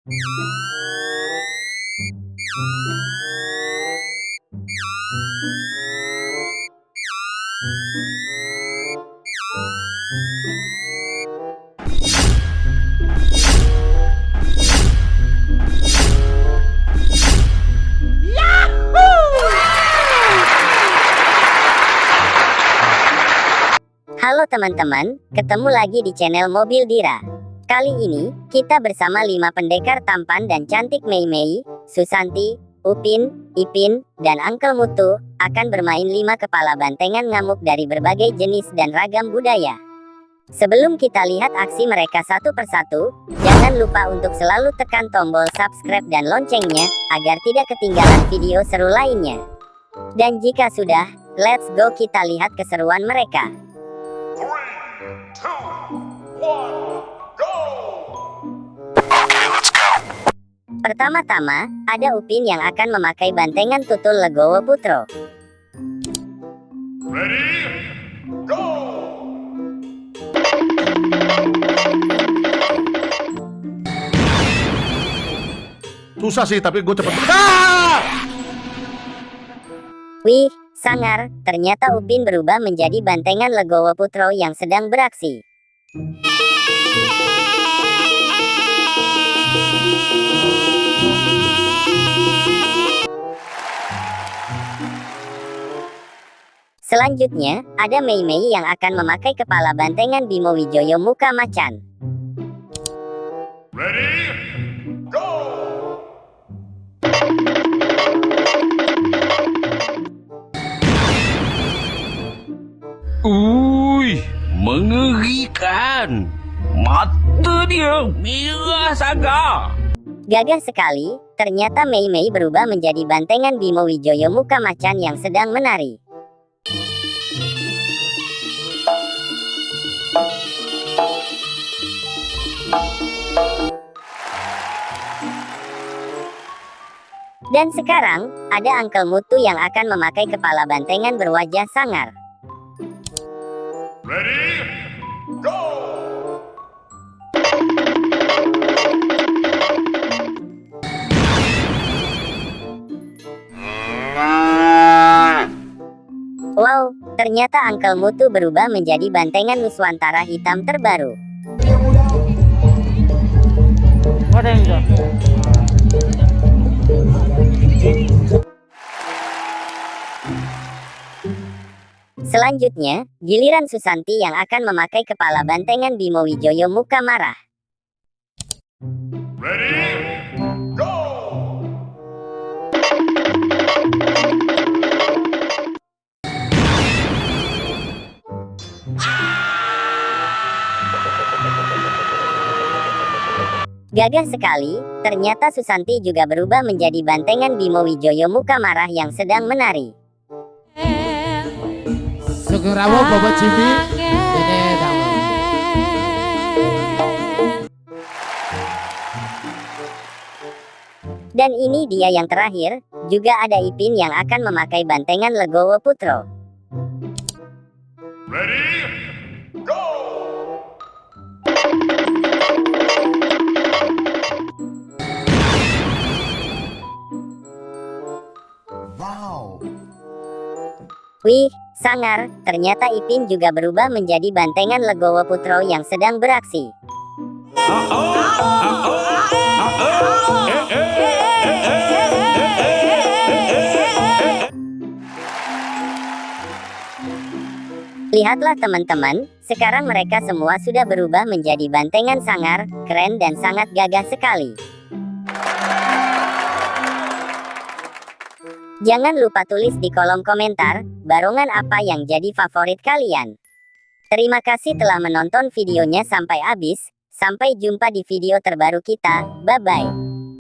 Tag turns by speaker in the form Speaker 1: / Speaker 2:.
Speaker 1: Halo teman-teman, ketemu lagi di channel Mobil Dira. Kali ini, kita bersama 5 pendekar tampan dan cantik Mei Mei, Susanti, Upin, Ipin, dan Uncle Mutu, akan bermain 5 kepala bantengan ngamuk dari berbagai jenis dan ragam budaya. Sebelum kita lihat aksi mereka satu persatu, jangan lupa untuk selalu tekan tombol subscribe dan loncengnya, agar tidak ketinggalan video seru lainnya. Dan jika sudah, let's go kita lihat keseruan mereka.
Speaker 2: 3, 2, 1, go!
Speaker 1: Pertama-tama, ada Upin yang akan memakai bantengan tutul Legowo Putro.
Speaker 2: Ready, go!
Speaker 3: Susah sih, tapi gue cepet. Ah!
Speaker 1: Wih, sangar, ternyata Upin berubah menjadi bantengan Legowo Putro yang sedang beraksi. Selanjutnya, ada Mei Mei yang akan memakai kepala bantengan Bimo Wijoyo Muka Macan.
Speaker 2: Ready, go!
Speaker 4: Mengerikan. Mata dia merah sangat.
Speaker 1: Gagah sekali, ternyata Mei Mei berubah menjadi bantengan Bimo Wijoyo Muka Macan yang sedang menari. Dan sekarang, ada Uncle Mutu yang akan memakai kepala bantengan berwajah sangar.
Speaker 2: Ready, go!
Speaker 1: Wow, ternyata Uncle Mutu berubah menjadi bantengan Nuswantara hitam terbaru. Selanjutnya, giliran Susanti yang akan memakai kepala bantengan Bimo Wijoyo Muka Marah.
Speaker 2: Ready, go!
Speaker 1: Gagah sekali, ternyata Susanti juga berubah menjadi bantengan Bimo Wijoyo Muka Marah yang sedang menari.
Speaker 5: Segerawo Bapak Jimmy ini tahu.
Speaker 1: Dan ini dia yang terakhir, juga ada Ipin yang akan memakai bantengan Legowo Putro.
Speaker 2: Ready, go!
Speaker 5: Wow.
Speaker 1: Wih, sangar, ternyata Ipin juga berubah menjadi bantengan Legowo Putro yang sedang beraksi. Lihatlah teman-teman, sekarang mereka semua sudah berubah menjadi bantengan sangar, keren dan sangat gagah sekali. Jangan lupa tulis di kolom komentar, barongan apa yang jadi favorit kalian. Terima kasih telah menonton videonya sampai habis, sampai jumpa di video terbaru kita, bye-bye.